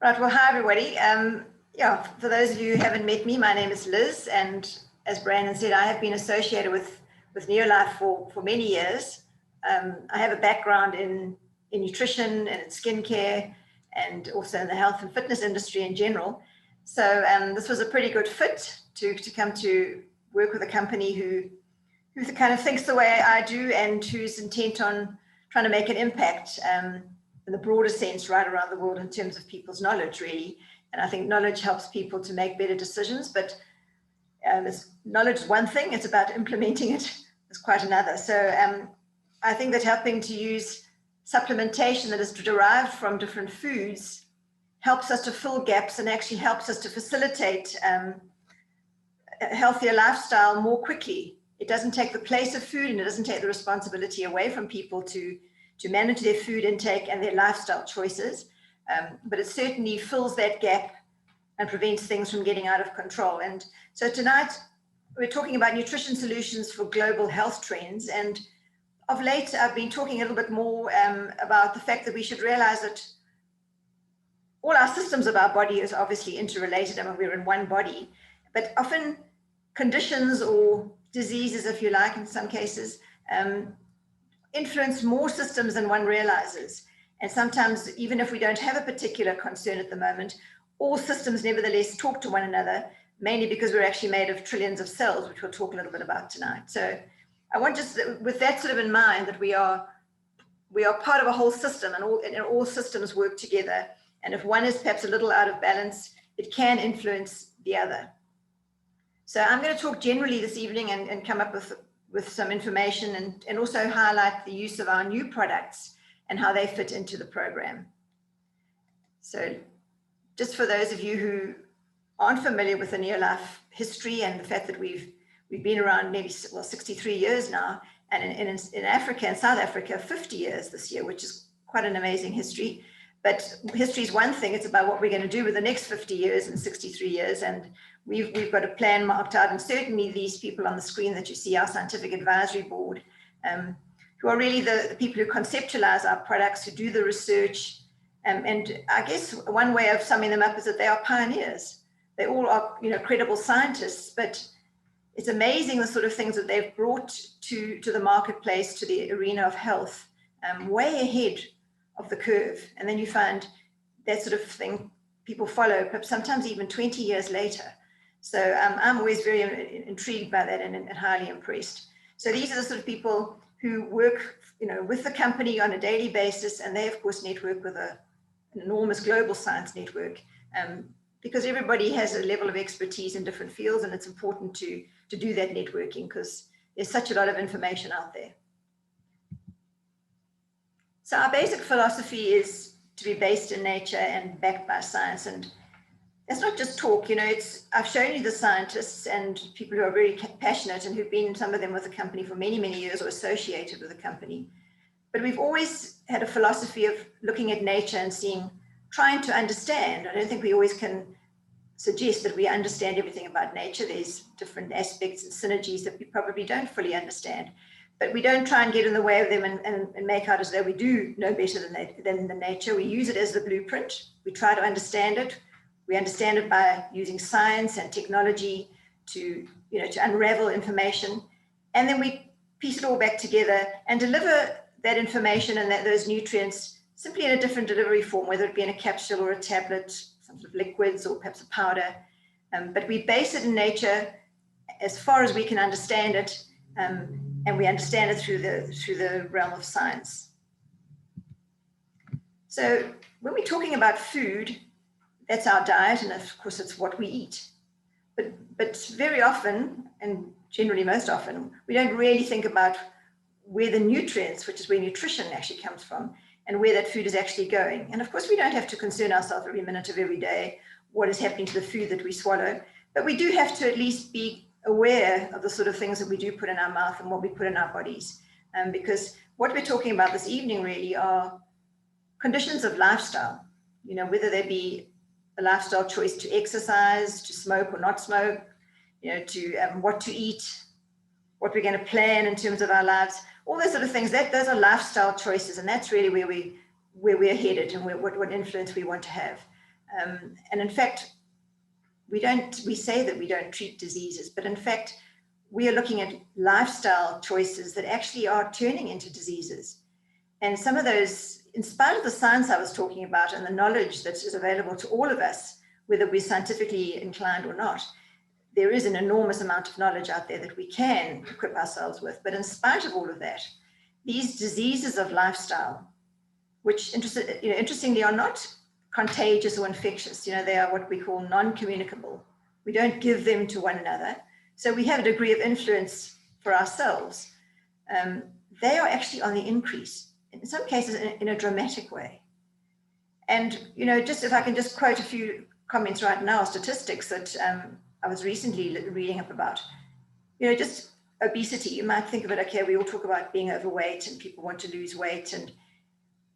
Right, well, hi everybody. Yeah, for those of you who haven't met me, my name is Liz, and as Brandon said, I have been associated with NeoLife for many years. I have a background in nutrition and in skincare, and also in the health and fitness industry in general. So this was a pretty good fit to come to work with a company who kind of thinks the way I do and who's intent on trying to make an impact in the broader sense right around the world in terms of people's knowledge, really. And I think knowledge helps people to make better decisions, but knowledge is one thing, it's about implementing it is quite another. So I think that helping to use supplementation that is derived from different foods helps us to fill gaps and actually helps us to facilitate a healthier lifestyle more quickly. It doesn't take the place of food, and it doesn't take the responsibility away from people to manage their food intake and their lifestyle choices, but it certainly fills that gap and prevents things from getting out of control. And so tonight we're talking about nutrition solutions for global health trends, and of late I've been talking a little bit more about the fact that we should realize that all our systems of our body is obviously interrelated. I mean, we're in one body, but often conditions or diseases, if you like, in some cases, influence more systems than one realizes. And sometimes, even if we don't have a particular concern at the moment, all systems nevertheless talk to one another, mainly because we're actually made of trillions of cells, which we'll talk a little bit about tonight. So I want just, with that sort of in mind, that we are part of a whole system, and all systems work together. And if one is perhaps a little out of balance, it can influence the other. So I'm going to talk generally this evening and come up with some information and also highlight the use of our new products and how they fit into the program. So just for those of you who aren't familiar with the NeoLife history and the fact that we've been around maybe, well, 63 years now, and in Africa, in South Africa, 50 years this year, which is quite an amazing history. But history is one thing, it's about what we're going to do with the next 50 years and 63 years. And we've got a plan marked out, and certainly these people on the screen that you see, our scientific advisory board, who are really the people who conceptualize our products, who do the research. And I guess one way of summing them up is that they are pioneers. They all are, credible scientists, but it's amazing the sort of things that they've brought to the marketplace, to the arena of health, way ahead of the curve. And then you find that sort of thing people follow, perhaps sometimes even 20 years later. So I'm always very intrigued by that and highly impressed. So these are the sort of people who work, with the company on a daily basis, and they of course network with an enormous global science network, because everybody has a level of expertise in different fields, and it's important to do that networking because there's such a lot of information out there. So our basic philosophy is to be based in nature and backed by science. And it's not just talk, I've shown you the scientists and people who are very passionate and who've been, some of them, with the company for many, many years or associated with the company. But we've always had a philosophy of looking at nature and trying to understand. I don't think we always can suggest that we understand everything about nature. There's different aspects and synergies that we probably don't fully understand. But we don't try and get in the way of them and make out as though we do know better than the nature. We use it as the blueprint. We try to understand it. We understand it by using science and technology to unravel information. And then we piece it all back together and deliver that information and those nutrients simply in a different delivery form, whether it be in a capsule or a tablet, some sort of liquids or perhaps a powder. But we base it in nature as far as we can understand it. And we understand it through the realm of science. So when we're talking about food, that's our diet, and of course it's what we eat. But very often, and generally most often, we don't really think about where the nutrients, which is where nutrition actually comes from, and where that food is actually going. And of course we don't have to concern ourselves every minute of every day what is happening to the food that we swallow, but we do have to at least be aware of the sort of things that we do put in our mouth and what we put in our bodies. Because what we're talking about this evening really are conditions of lifestyle, whether they be a lifestyle choice to exercise, to smoke or not smoke, to what to eat, what we're going to plan in terms of our lives, all those sort of things. Those are lifestyle choices, and that's really where we're headed and what influence we want to have. And in fact, we say that we don't treat diseases, but in fact, we are looking at lifestyle choices that actually are turning into diseases. And some of those, in spite of the science I was talking about and the knowledge that is available to all of us, whether we're scientifically inclined or not, there is an enormous amount of knowledge out there that we can equip ourselves with. But in spite of all of that, these diseases of lifestyle, which interestingly are not contagious or infectious, they are what we call non-communicable. We don't give them to one another. So we have a degree of influence for ourselves. They are actually on the increase, in some cases in a dramatic way. And, just if I can just quote a few comments right now, statistics that I was recently reading up about, just obesity. You might think of it, okay, we all talk about being overweight and people want to lose weight,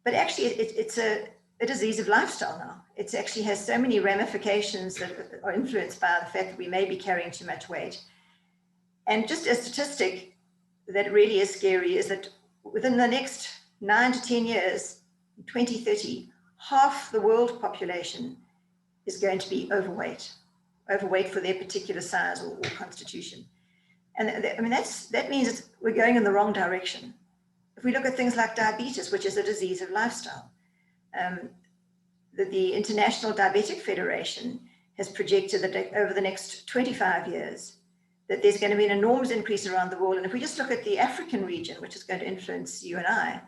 but actually it's a disease of lifestyle now. It actually has so many ramifications that are influenced by the fact that we may be carrying too much weight. And just a statistic that really is scary is that within the next 9 to 10 years, 2030, half the world population is going to be overweight for their particular size or constitution. And that means we're going in the wrong direction. If we look at things like diabetes, which is a disease of lifestyle, the International Diabetic Federation has projected that over the next 25 years, that there's going to be an enormous increase around the world. And if we just look at the African region, which is going to influence you and I,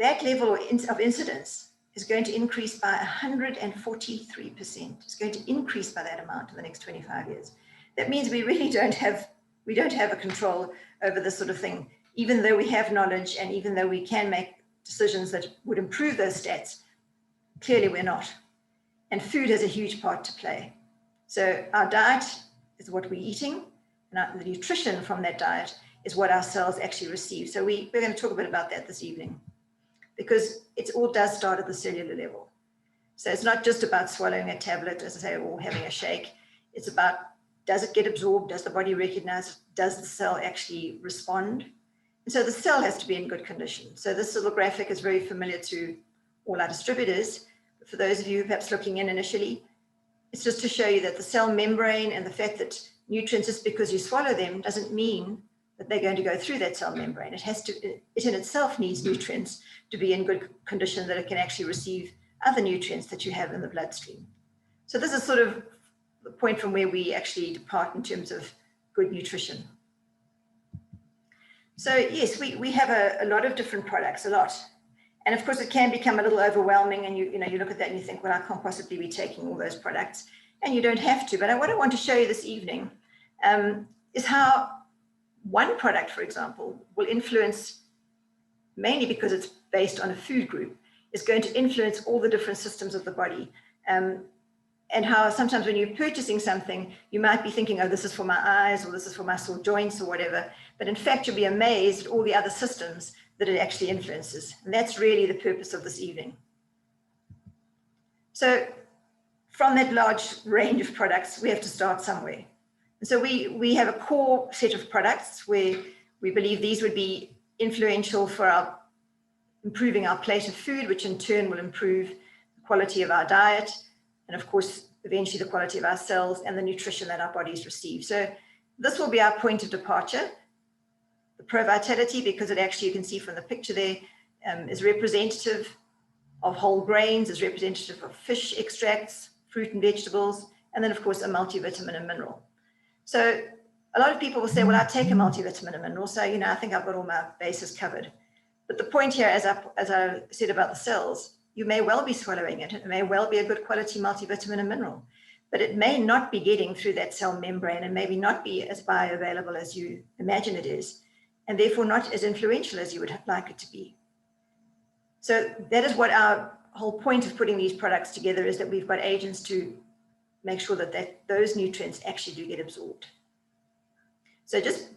that level of incidence is going to increase by 143%. It's going to increase by that amount in the next 25 years. That means we really don't have a control over this sort of thing, even though we have knowledge and even though we can make decisions that would improve those stats. Clearly we're not. And food has a huge part to play. So our diet is what we're eating, and the nutrition from that diet is what our cells actually receive. So we're going to talk a bit about that this evening, because it all does start at the cellular level. So it's not just about swallowing a tablet, as I say, or having a shake. It's about, does it get absorbed? Does the body recognize it? Does the cell actually respond? And so the cell has to be in good condition. So this little graphic is very familiar to all our distributors. But for those of you perhaps looking in initially, it's just to show you that the cell membrane and the fact that nutrients, just because you swallow them, doesn't mean that they're going to go through that cell membrane. It in itself needs nutrients to be in good condition, that it can actually receive other nutrients that you have in the bloodstream. So this is sort of the point from where we actually depart in terms of good nutrition. So yes, we have a lot of different products, a lot. And of course, it can become a little overwhelming, and you look at that and you think, well, I can't possibly be taking all those products, and you don't have to. But what I want to show you this evening is how one product, for example, will influence, mainly because it's based on a food group, is going to influence all the different systems of the body. And how sometimes when you're purchasing something, you might be thinking, oh, this is for my eyes, or this is for my sore joints or whatever. But in fact, you'll be amazed at all the other systems that it actually influences. And that's really the purpose of this evening. So from that large range of products, we have to start somewhere. And so we have a core set of products where we believe these would be influential for improving our plate of food, which in turn will improve the quality of our diet, and of course, eventually the quality of our cells and the nutrition that our bodies receive. So this will be our point of departure. The Pro Vitality, because it actually, you can see from the picture there, is representative of whole grains, is representative of fish extracts, fruit and vegetables, and then of course a multivitamin and mineral. So a lot of people will say, well, I take a multivitamin and mineral, so I think I've got all my bases covered. But the point here, as I said about the cells, you may well be swallowing it. It may well be a good quality multivitamin and mineral, but it may not be getting through that cell membrane and maybe not be as bioavailable as you imagine it is, and therefore not as influential as you would like it to be. So that is what our whole point of putting these products together is, that we've got agents to make sure that those nutrients actually do get absorbed. So just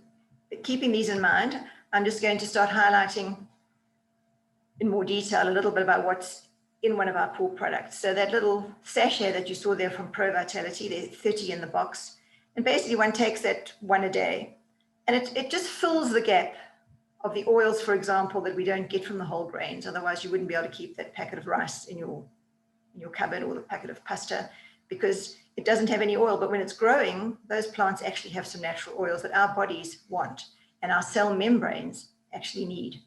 keeping these in mind, I'm just going to start highlighting in more detail a little bit about what's in one of our core products. So that little sachet that you saw there from Pro Vitality, there's 30 in the box. And basically one takes that one a day, and it just fills the gap of the oils, for example, that we don't get from the whole grains. Otherwise you wouldn't be able to keep that packet of rice in your in your cupboard or the packet of pasta, because it doesn't have any oil. But when it's growing, those plants actually have some natural oils that our bodies want and our cell membranes actually need.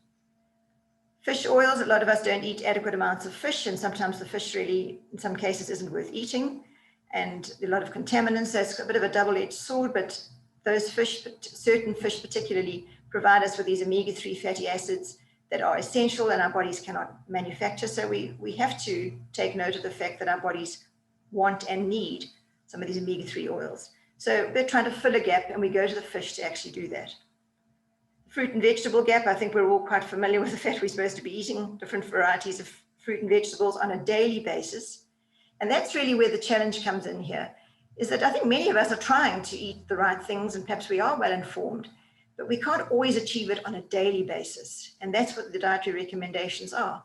Fish oils, a lot of us don't eat adequate amounts of fish, and sometimes the fish really, in some cases, isn't worth eating, and a lot of contaminants. So it's a bit of a double-edged sword, but those fish, certain fish particularly, provide us with these omega-3 fatty acids that are essential and our bodies cannot manufacture. So we have to take note of the fact that our bodies want and need some of these omega-3 oils. So we're trying to fill a gap, and we go to the fish to actually do that. Fruit and vegetable gap, I think we're all quite familiar with the fact we're supposed to be eating different varieties of fruit and vegetables on a daily basis. And that's really where the challenge comes in here, is that I think many of us are trying to eat the right things, and perhaps we are well informed, but we can't always achieve it on a daily basis. And that's what the dietary recommendations are.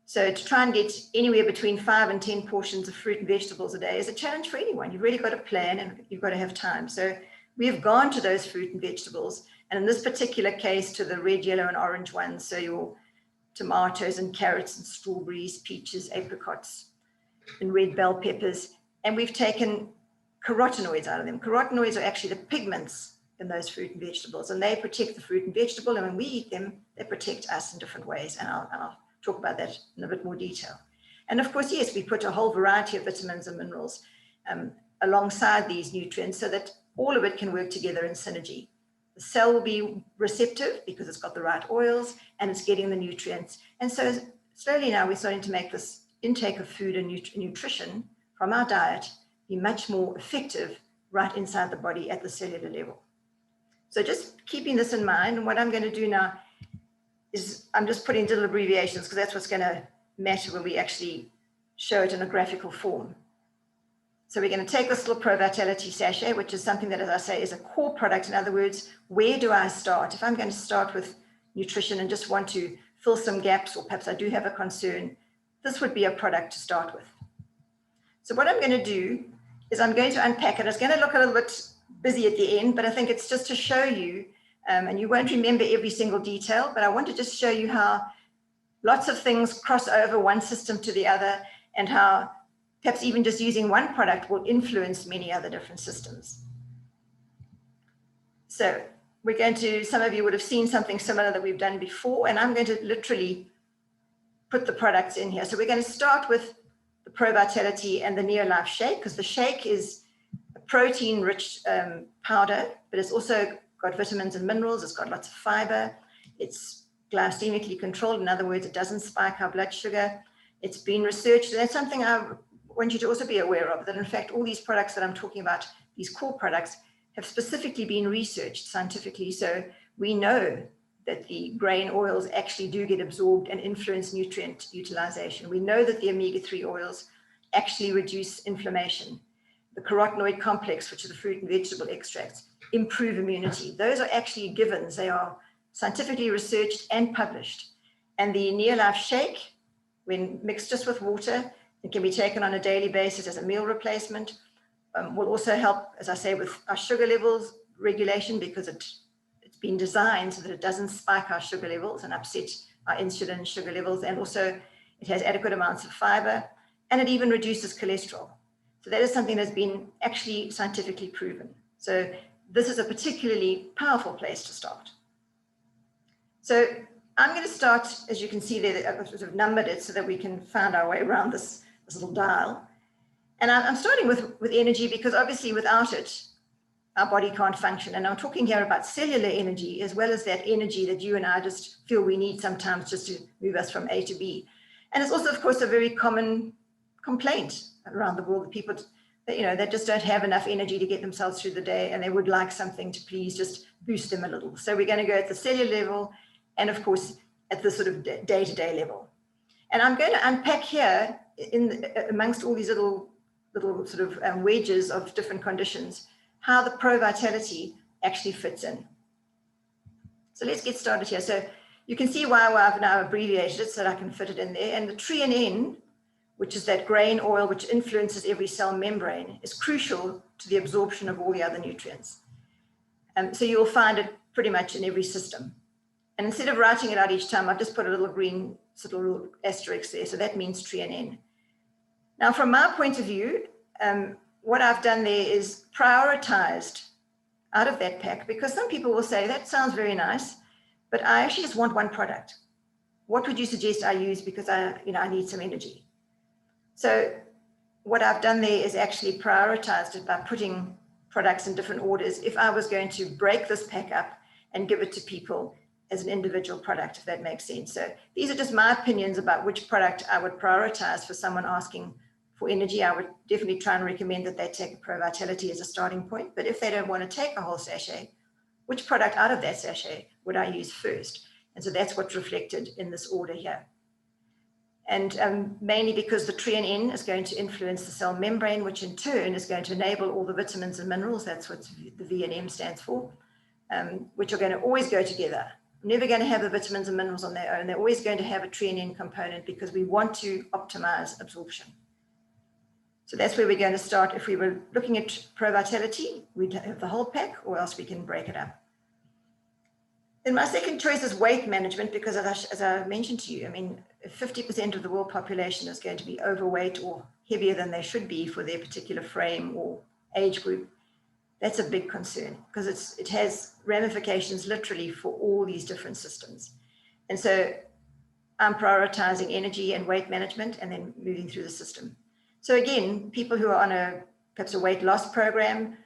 So to try and get anywhere between 5 and 10 portions of fruit and vegetables a day is a challenge for anyone. You've really got to plan and you've got to have time. So we have gone to those fruit and vegetables, and in this particular case to the red, yellow, and orange ones. So your tomatoes and carrots and strawberries, peaches, apricots, and red bell peppers. And we've taken carotenoids out of them. Carotenoids are actually the pigments in those fruit and vegetables, and they protect the fruit and vegetable. And when we eat them, they protect us in different ways. And I'll talk about that in a bit more detail. And of course, yes, we put a whole variety of vitamins and minerals alongside these nutrients so that all of it can work together in synergy. The cell will be receptive because it's got the right oils and it's getting the nutrients. And so slowly now we're starting to make this intake of food and nutrition from our diet be much more effective right inside the body at the cellular level. So just keeping this in mind, and what I'm going to do now is I'm just putting little abbreviations because that's what's going to matter when we actually show it in a graphical form. So we're going to take this little Pro Vitality sachet, which is something that, as I say, is a core product. In other words, where do I start? If I'm going to start with nutrition and just want to fill some gaps, or perhaps I do have a concern, this would be a product to start with. So what I'm going to do is I'm going to unpack it. It's going to look a little bit busy at the end, but I think it's just to show you, and you won't remember every single detail, but I want to just show you how lots of things cross over one system to the other, and how perhaps even just using one product will influence many other different systems. So we're going to, some of you would have seen something similar that we've done before, and I'm going to literally put the products in here. So we're going to start with the Pro Vitality and the NeoLife shake, because the shake is a protein-rich powder, but it's also got vitamins and minerals. It's got lots of fiber. It's glycemically controlled. In other words, it doesn't spike our blood sugar. It's been researched, and that's something I want you to also be aware of, that in fact, all these products that I'm talking about, these core products, have specifically been researched scientifically. So we know that the grain oils actually do get absorbed and influence nutrient utilization. We know that the omega-3 oils actually reduce inflammation. The carotenoid complex, which are the fruit and vegetable extracts, improve immunity. Those are actually givens. They are scientifically researched and published. And the NeoLife shake, when mixed just with water, it can be taken on a daily basis as a meal replacement. Will also help, as I say, with our sugar levels regulation, because it's been designed so that it doesn't spike our sugar levels and upset our insulin and sugar levels. And also it has adequate amounts of fiber, and it even reduces cholesterol. So that is something that's been actually scientifically proven. So this is a particularly powerful place to start. So I'm going to start, as you can see there, I've sort of numbered it so that we can find our way around this little dial. And I'm starting with energy, because obviously without it, our body can't function. And I'm talking here about cellular energy, as well as that energy that you and I just feel we need sometimes just to move us from A to B. And it's also, of course, a very common complaint around the world, that people, that just don't have enough energy to get themselves through the day, and they would like something to please just boost them a little. So we're going to go at the cellular level, and of course, at the sort of day-to-day level. And I'm going to unpack here, amongst all these little sort of wedges of different conditions, how the Pro Vitality actually fits in. So let's get started here. So you can see why I've now abbreviated it so that I can fit it in there. And the treonine, which is that grain oil which influences every cell membrane, is crucial to the absorption of all the other nutrients. So you'll find it pretty much in every system. And instead of writing it out each time, I've just put a little green sort of little asterisk there. So that means treonine. Now, from my point of view, what I've done there is prioritized out of that pack, because some people will say, that sounds very nice, but I actually just want one product. What would you suggest I use because I need some energy? So what I've done there is actually prioritized it by putting products in different orders. If I was going to break this pack up and give it to people as an individual product, if that makes sense. So these are just my opinions about which product I would prioritize for someone asking for energy. I would definitely try and recommend that they take a Pro Vitality as a starting point. But if they don't want to take a whole sachet, which product out of that sachet would I use first? And so that's what's reflected in this order here. And mainly because the TRN is going to influence the cell membrane, which in turn is going to enable all the vitamins and minerals, that's what the V and M stands for, which are going to always go together. I'm never going to have the vitamins and minerals on their own. They're always going to have a TRN component because we want to optimize absorption. So that's where we're going to start. If we were looking at Pro Vitality, we'd have the whole pack, or else we can break it up. Then my second choice is weight management, because as I mentioned to you, I mean, if 50% of the world population is going to be overweight or heavier than they should be for their particular frame or age group, that's a big concern, because it has ramifications literally for all these different systems. And so I'm prioritizing energy and weight management and then moving through the system. So again, people who are on perhaps a weight loss program,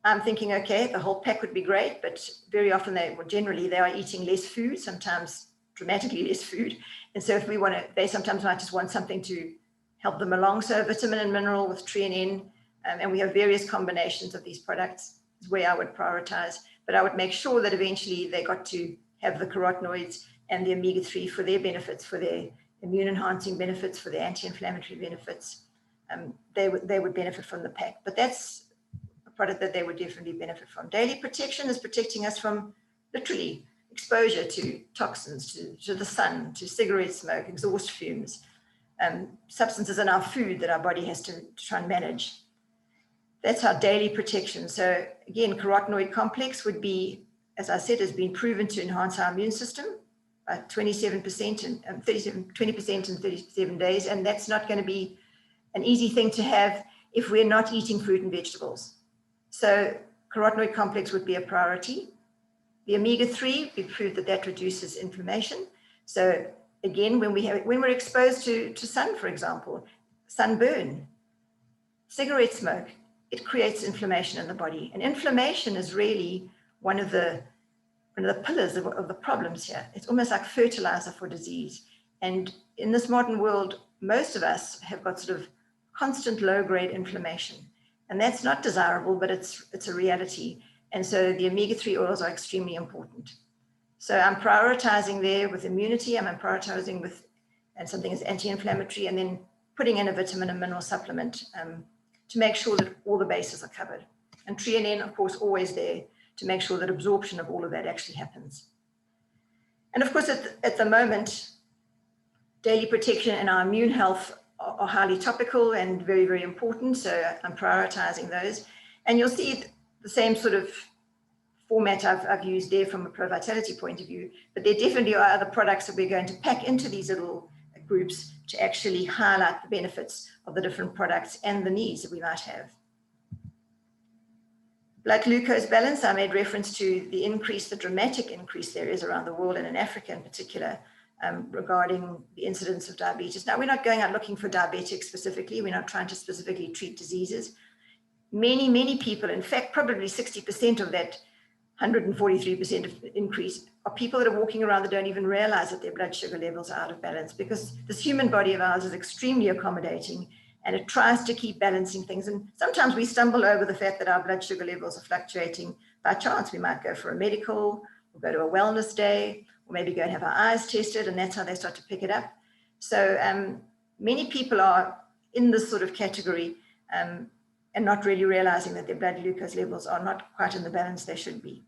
I'm thinking, okay, the whole pack would be great, but very often generally they are eating less food, sometimes dramatically less food. And so if we want to, they sometimes might just want something to help them along. So vitamin and mineral with TRN, and we have various combinations of these products is where I would prioritize, but I would make sure that eventually they got to have the carotenoids and the omega-3 for their benefits, for their immune enhancing benefits, for their anti-inflammatory benefits. They would benefit from the pack, but that's product that they would definitely benefit from. Daily protection is protecting us from literally exposure to toxins, to the sun, to cigarette smoke, exhaust fumes, substances in our food that our body has to try and manage. That's our daily protection. So again, carotenoid complex would be, as I said, has been proven to enhance our immune system by 27% and 20% in 37 days. And that's not going to be an easy thing to have if we're not eating fruit and vegetables. So carotenoid complex would be a priority. The omega-3, we proved that reduces inflammation. So again, when we're exposed to sun, for example, sunburn, cigarette smoke, it creates inflammation in the body. And inflammation is really one of the pillars of the problems here. It's almost like fertilizer for disease. And in this modern world, most of us have got sort of constant low-grade inflammation. And that's not desirable, but it's a reality. And so the omega-3 oils are extremely important. So I'm prioritizing there with immunity, I'm prioritizing with and something as anti-inflammatory, and then putting in a vitamin and mineral supplement to make sure that all the bases are covered. And TRN, of course, always there to make sure that absorption of all of that actually happens. And of course, at the moment, daily protection and our immune health are highly topical and very, very important. So I'm prioritizing those. And you'll see the same sort of format I've used there from a Pro Vitality point of view, but there definitely are other products that we're going to pack into these little groups to actually highlight the benefits of the different products and the needs that we might have. Blood glucose balance, I made reference to the dramatic increase there is around the world and in Africa in particular, regarding the incidence of diabetes. Now, we're not going out looking for diabetics specifically. We're not trying to specifically treat diseases. Many, many people, in fact, probably 60% of that 143% of increase are people that are walking around that don't even realize that their blood sugar levels are out of balance, because this human body of ours is extremely accommodating and it tries to keep balancing things. And sometimes we stumble over the fact that our blood sugar levels are fluctuating by chance. We might go for a medical, or go to a wellness day, or maybe go and have our eyes tested, and that's how they start to pick it up. So many people are in this sort of category and not really realizing that their blood glucose levels are not quite in the balance they should be.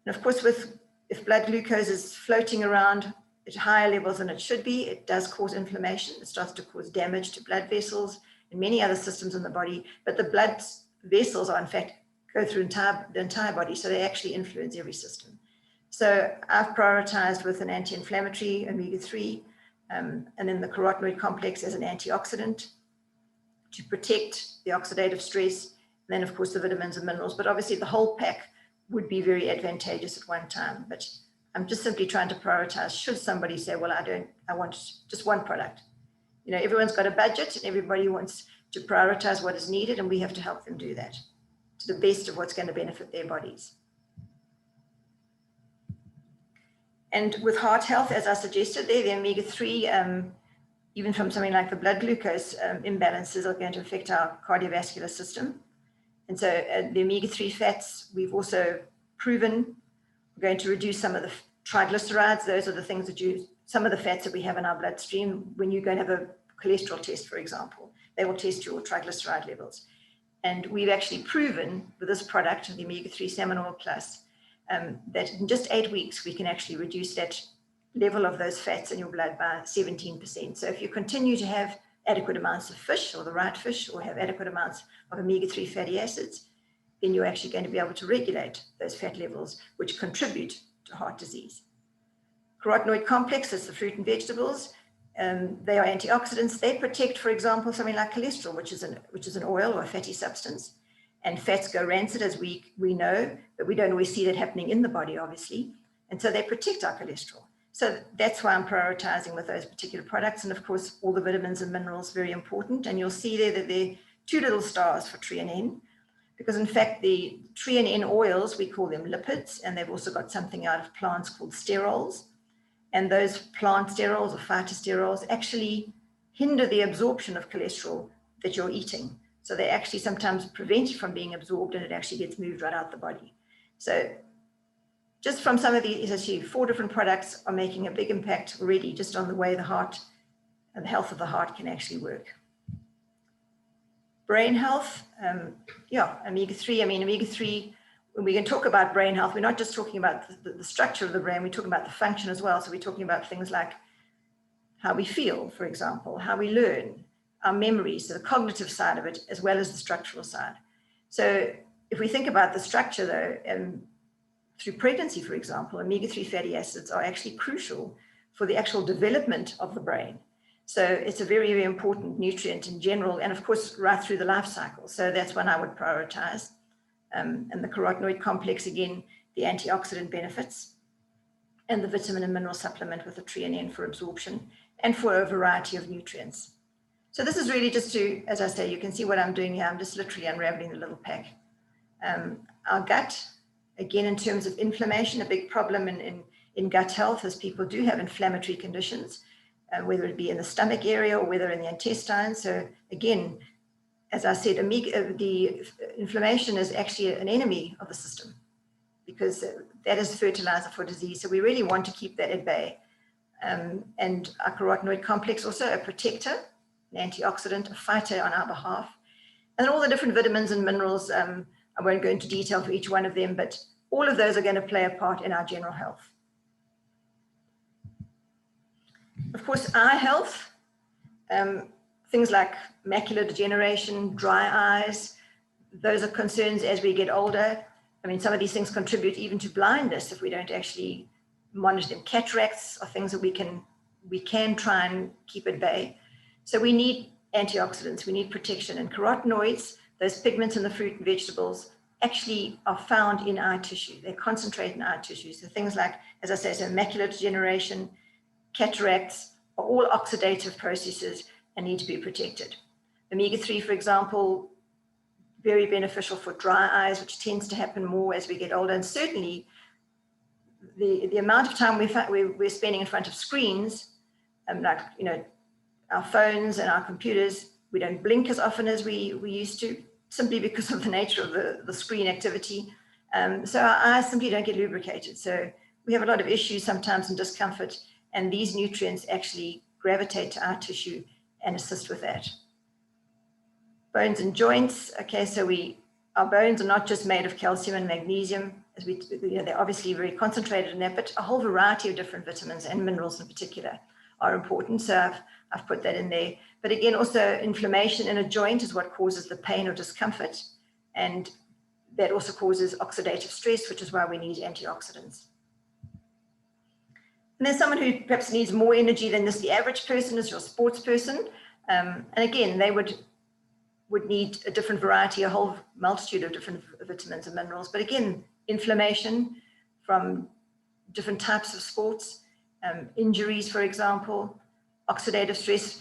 And of course, if blood glucose is floating around at higher levels than it should be, it does cause inflammation. It starts to cause damage to blood vessels and many other systems in the body. But the blood vessels are, in fact, go through the entire body, so they actually influence every system. So I've prioritized with an anti-inflammatory, omega-3, and then the carotenoid complex as an antioxidant. to protect the oxidative stress, and then of course the vitamins and minerals. But obviously the whole pack would be very advantageous at one time. But I'm just simply trying to prioritize. Should somebody say, well, I want just one product. You know, everyone's got a budget and everybody wants to prioritize what is needed, and we have to help them do that to the best of what's going to benefit their bodies. And with heart health, as I suggested there, the omega-3, even from something like the blood glucose imbalances, are going to affect our cardiovascular system. And so the omega-3 fats, we've also proven, are going to reduce some of the triglycerides. Those are the things that some of the fats that we have in our bloodstream. When you go and have a cholesterol test, for example, they will test your triglyceride levels. And we've actually proven with this product, the omega-3 salmon oil plus, that in just 8 weeks, we can actually reduce that level of those fats in your blood by 17%. So if you continue to have adequate amounts of fish, or the right fish, or have adequate amounts of omega-3 fatty acids, then you're actually going to be able to regulate those fat levels, which contribute to heart disease. Carotenoid complex is the fruit and vegetables. They are antioxidants. They protect, for example, something like cholesterol, which is an oil or a fatty substance. And fats go rancid, as we know, but we don't always see that happening in the body, obviously. And so they protect our cholesterol. So that's why I'm prioritizing with those particular products. And of course, all the vitamins and minerals, very important. And you'll see there that there are 2 little stars for tree and N, because in fact, the tree and N oils, we call them lipids, and they've also got something out of plants called sterols. And those plant sterols or phytosterols actually hinder the absorption of cholesterol that you're eating. So they actually sometimes prevent it from being absorbed, and it actually gets moved right out the body. So just from some of these, actually 4 different products are making a big impact already just on the way the heart and the health of the heart can actually work. Brain health, omega-3. I mean, omega-3, when we can talk about brain health, we're not just talking about the structure of the brain, we're talking about the function as well. So we're talking about things like how we feel, for example, how we learn, our memories, so the cognitive side of it, as well as the structural side. So if we think about the structure, though, through pregnancy, for example, omega-3 fatty acids are actually crucial for the actual development of the brain. So it's a very, very important nutrient in general, and of course, right through the life cycle. So that's one I would prioritize. And the carotenoid complex, again, the antioxidant benefits, and the vitamin and mineral supplement with the tree and N for absorption and for a variety of nutrients. So this is really just to, as I say, you can see what I'm doing here. I'm just literally unraveling the little pack. Our gut, again, in terms of inflammation, a big problem in gut health is people do have inflammatory conditions, whether it be in the stomach area or whether in the intestines. So again, as I said, the inflammation is actually an enemy of the system, because that is fertilizer for disease. So we really want to keep that at bay. And our carotenoid complex, also a protector, an antioxidant, a fighter on our behalf. And all the different vitamins and minerals, I won't go into detail for each one of them, but all of those are going to play a part in our general health. Of course, eye health, things like macular degeneration, dry eyes, those are concerns as we get older. I mean, some of these things contribute even to blindness if we don't actually monitor them. Cataracts are things that we can try and keep at bay. So we need antioxidants, we need protection, and carotenoids, those pigments in the fruit and vegetables, actually are found in eye tissue. They concentrate in eye tissue. So things like, as I say, so macular degeneration, cataracts are all oxidative processes and need to be protected. Omega-3, for example, very beneficial for dry eyes, which tends to happen more as we get older. And certainly the amount of time we're spending in front of screens, like, you know, our phones and our computers, we don't blink as often as we used to, simply because of the nature of the screen activity. So our eyes simply don't get lubricated. So we have a lot of issues sometimes and discomfort, and these nutrients actually gravitate to our tissue and assist with that. Bones and joints. Okay, so our bones are not just made of calcium and magnesium, as they're obviously very concentrated in that, but a whole variety of different vitamins and minerals in particular are important. So I've put that in there. But again, also inflammation in a joint is what causes the pain or discomfort. And that also causes oxidative stress, which is why we need antioxidants. And there's someone who perhaps needs more energy than the average person, is your sports person. And again, they would would need a different variety, a whole multitude of different vitamins and minerals. But again, inflammation from different types of sports, injuries, for example, oxidative stress.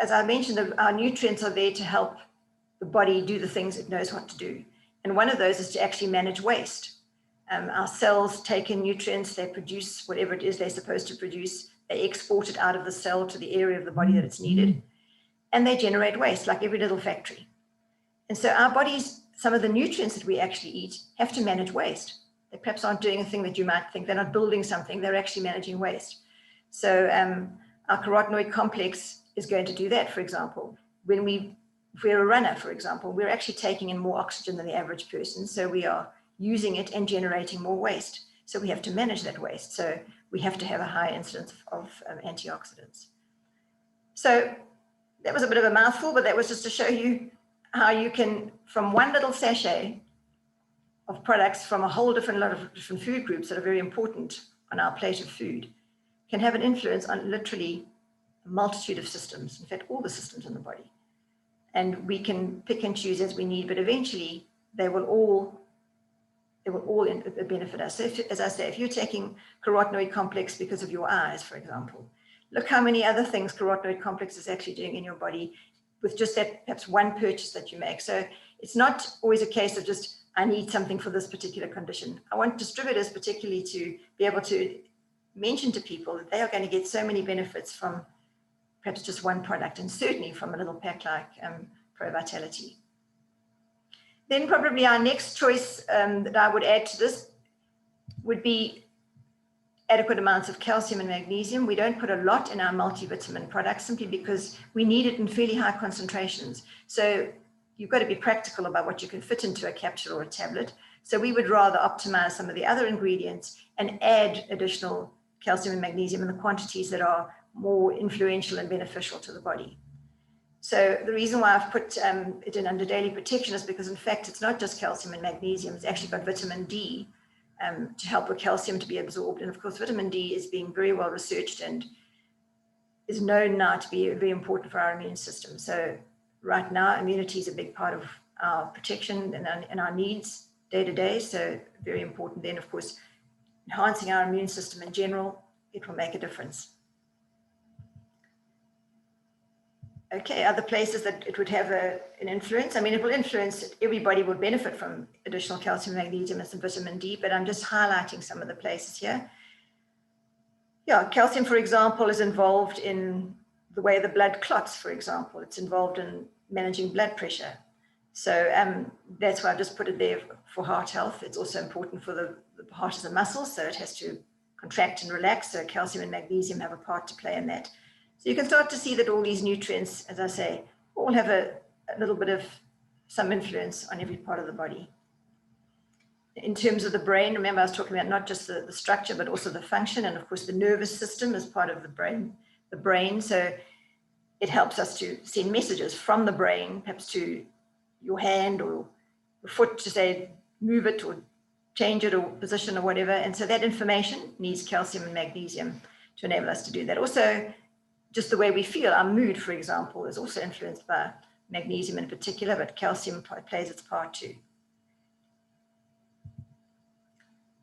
As I mentioned, our nutrients are there to help the body do the things it knows what to do. And one of those is to actually manage waste. Our cells take in nutrients, they produce whatever it is they're supposed to produce, they export it out of the cell to the area of the body that it's needed, and they generate waste like every little factory. And so our bodies, some of the nutrients that we actually eat have to manage waste. They perhaps aren't doing a thing that you might think, they're not building something, they're actually managing waste. So our carotenoid complex is going to do that, for example. If we're a runner, for example, we're actually taking in more oxygen than the average person, so we are using it and generating more waste. So we have to manage that waste. So we have to have a high incidence of antioxidants. So that was a bit of a mouthful, but that was just to show you how you can, from one little sachet of products from a whole lot of different food groups that are very important on our plate of food, can have an influence on literally a multitude of systems, in fact, all the systems in the body. And we can pick and choose as we need, but eventually they will all benefit us. So as I say, if you're taking carotenoid complex because of your eyes, for example, look how many other things carotenoid complex is actually doing in your body with just that perhaps one purchase that you make. So it's not always a case of just, I need something for this particular condition. I want distributors particularly to be able to mention to people that they are going to get so many benefits from perhaps just one product, and certainly from a little pack like Pro Vitality. Then probably our next choice that I would add to this would be adequate amounts of calcium and magnesium. We don't put a lot in our multivitamin products simply because we need it in fairly high concentrations. So you've got to be practical about what you can fit into a capsule or a tablet. So we would rather optimize some of the other ingredients and add additional calcium and magnesium in the quantities that are more influential and beneficial to the body. So the reason why I've put it in under daily protection is because, in fact, it's not just calcium and magnesium. It's actually got vitamin D to help with calcium to be absorbed. And of course, vitamin D is being very well researched and is known now to be very important for our immune system. So right now, immunity is a big part of our protection and our needs day to day. So very important. Then, of course, enhancing our immune system in general, it will make a difference. Okay, other places that it would have an influence. I mean, it will influence, everybody would benefit from additional calcium, magnesium, and some vitamin D, but I'm just highlighting some of the places here. Yeah, calcium, for example, is involved in the way the blood clots, for example. It's involved in managing blood pressure. So that's why I just put it there for heart health. It's also important for the heart as a muscle, so it has to contract and relax. So calcium and magnesium have a part to play in that. So you can start to see that all these nutrients, as I say, all have a little bit of some influence on every part of the body. In terms of the brain, remember I was talking about not just the structure, but also the function. And of course, the nervous system is part of the brain. So it helps us to send messages from the brain, perhaps to your hand or your foot to say, move it or change it or position or whatever. And so that information needs calcium and magnesium to enable us to do that. Also, just the way we feel, our mood, for example, is also influenced by magnesium in particular, but calcium plays its part too.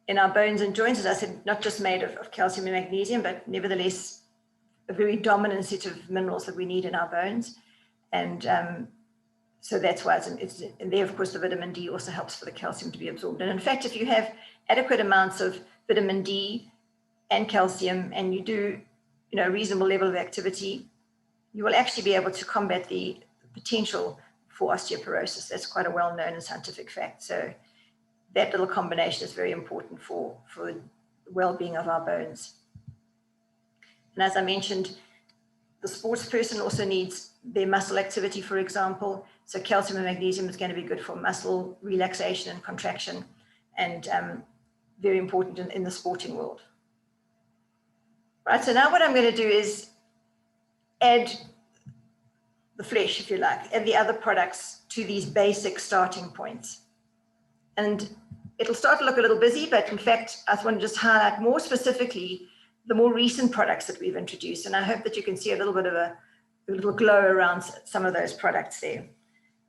In our bones and joints, as I said, not just made of calcium and magnesium, but nevertheless, a very dominant set of minerals that we need in our bones. And so that's why it's and there, of course, the vitamin D also helps for the calcium to be absorbed. And in fact, if you have adequate amounts of vitamin D and calcium, and you do a reasonable level of activity, you will actually be able to combat the potential for osteoporosis. That's quite a well-known and scientific fact. So that little combination is very important for the well-being of our bones. And as I mentioned, the sports person also needs their muscle activity, for example. So calcium and magnesium is going to be good for muscle relaxation and contraction, and very important in the sporting world. Right, so now what I'm going to do is add the flesh, if you like, add the other products to these basic starting points. And it'll start to look a little busy, but in fact, I want to just highlight more specifically the more recent products that we've introduced. And I hope that you can see a little bit of little glow around some of those products there.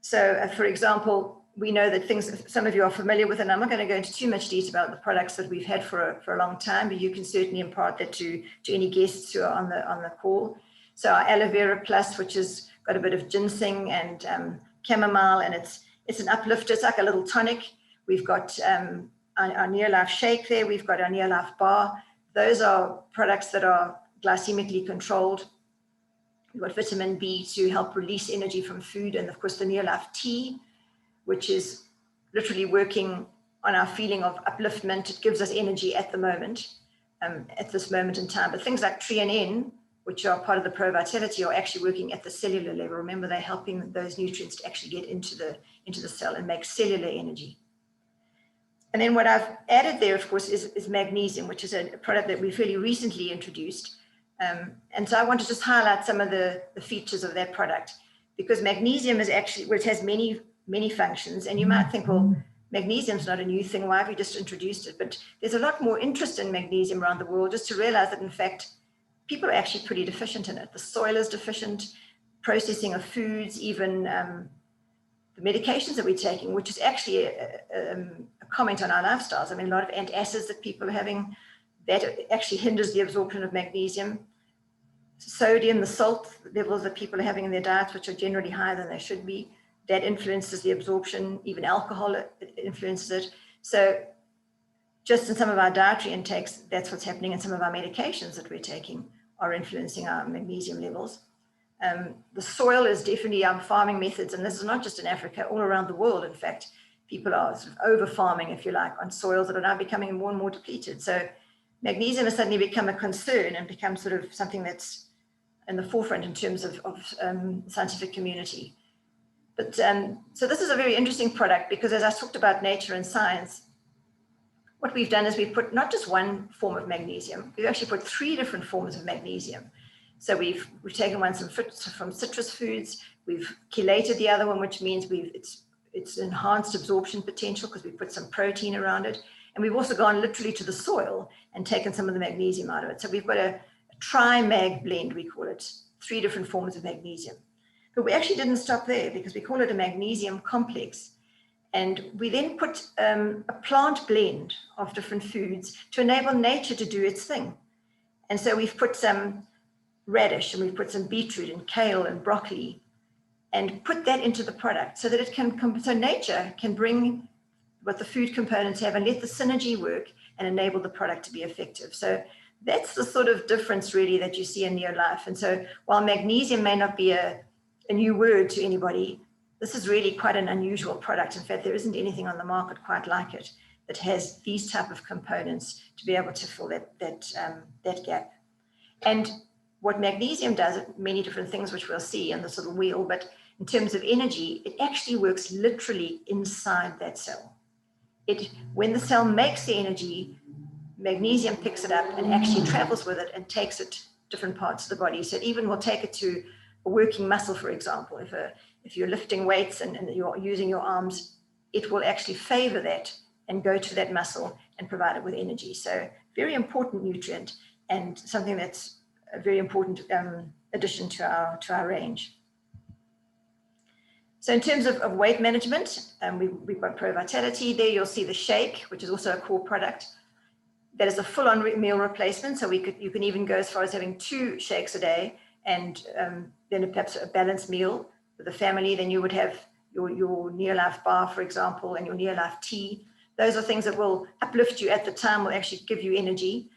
So for example, we know that things, some of you are familiar with, and I'm not going to go into too much detail about the products that we've had for a long time, but you can certainly impart that to any guests who are on the call. So our Aloe Vera Plus, which has got a bit of ginseng and chamomile, and it's an uplifter. It's like a little tonic. We've got our NeoLife shake there. We've got our NeoLife bar. Those are products that are glycemically controlled. We've got vitamin B to help release energy from food, and of course the NeoLife tea, which is literally working on our feeling of upliftment. It gives us energy at the moment, at this moment in time. But things like Treonine, which are part of the Pro Vitality, are actually working at the cellular level. Remember, they're helping those nutrients to actually get into the cell and make cellular energy. And then what I've added there, of course, is magnesium, which is a product that we fairly recently introduced. And so I want to just highlight some of the features of that product, because magnesium is actually, well, it has many functions. And you might think, well, magnesium is not a new thing. Why have you just introduced it? But there's a lot more interest in magnesium around the world, just to realize that, in fact, people are actually pretty deficient in it. The soil is deficient, processing of foods, even the medications that we're taking, which is actually a comment on our lifestyles. I mean, a lot of antacids that people are having, that actually hinders the absorption of magnesium. Sodium, the salt levels that people are having in their diets, which are generally higher than they should be, that influences the absorption. Even alcohol influences it. So just in some of our dietary intakes, that's what's happening, and some of our medications that we're taking are influencing our magnesium levels. The soil is definitely our farming methods, and this is not just in Africa, all around the world. In fact, people are sort of over farming, if you like, on soils that are now becoming more and more depleted. So magnesium has suddenly become a concern and become sort of something that's in the forefront in terms of scientific community. But so this is a very interesting product, because as I talked about nature and science, what we've done is we've put not just one form of magnesium, we've actually put 3 different forms of magnesium. So we've taken one from citrus foods, we've chelated the other one, which means it's enhanced absorption potential because we put some protein around it. And we've also gone literally to the soil and taken some of the magnesium out of it. So we've got a tri-mag blend, we call it, 3 different forms of magnesium. But we actually didn't stop there, because we call it a magnesium complex. And we then put a plant blend of different foods to enable nature to do its thing. And so we've put some radish, and we've put some beetroot and kale and broccoli, and put that into the product so that it can, so nature can bring what the food components have and let the synergy work and enable the product to be effective. So that's the sort of difference really that you see in NeoLife. And so while magnesium may not be a new word to anybody, this is really quite an unusual product. In fact, there isn't anything on the market quite like it that has these type of components to be able to fill that gap. And what magnesium does, many different things, which we'll see in this little wheel, but in terms of energy, it actually works literally inside that cell. When the cell makes the energy, magnesium picks it up and actually travels with it and takes it to different parts of the body. So it even will take it to a working muscle, for example. If you're lifting weights and you're using your arms, it will actually favor that and go to that muscle and provide it with energy. So very important nutrient, and something that's a very important addition to our range. So in terms of weight management, we've got Pro Vitality there. You'll see the shake, which is also a core product. That is a full-on meal replacement. So you can even go as far as having 2 shakes a day, and then perhaps a balanced meal with the family. Then you would have your NeoLife bar, for example, and your NeoLife tea. Those are things that will uplift you at the time, will actually give you energy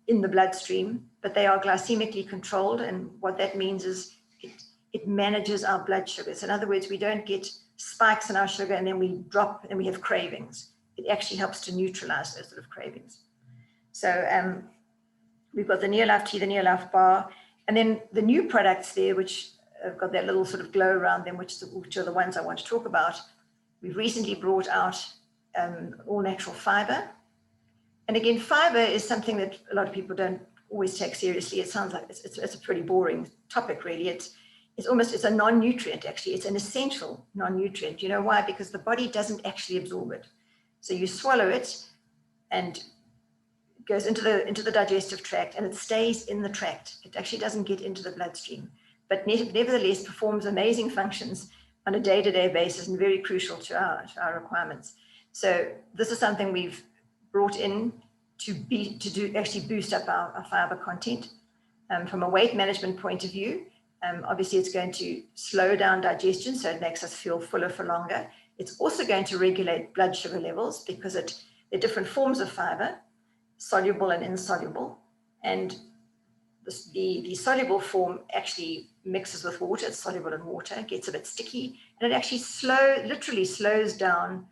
in the bloodstream, but they are glycemically controlled. And what that means is it manages our blood sugars. In other words, we don't get spikes in our sugar and then we drop and we have cravings. It actually helps to neutralize those sort of cravings. So we've got the NeoLife tea, the NeoLife bar, and then the new products there, which have got that little sort of glow around them, which are the ones I want to talk about. We've recently brought out all natural fiber. And again, fiber is something that a lot of people don't always take seriously. It sounds like it's a pretty boring topic, really. It's a non-nutrient, actually. It's an essential non-nutrient. You know why? Because the body doesn't actually absorb it. So you swallow it and it goes into the digestive tract, and it stays in the tract. It actually doesn't get into the bloodstream. but nevertheless performs amazing functions on a day-to-day basis and very crucial to our requirements. So this is something we've brought in to actually boost up our fiber content. From a weight management point of view, obviously it's going to slow down digestion, so it makes us feel fuller for longer. It's also going to regulate blood sugar levels because there are different forms of fiber, soluble and insoluble. And the soluble form actually mixes with water, it's soluble in water, gets a bit sticky, and it actually literally slows down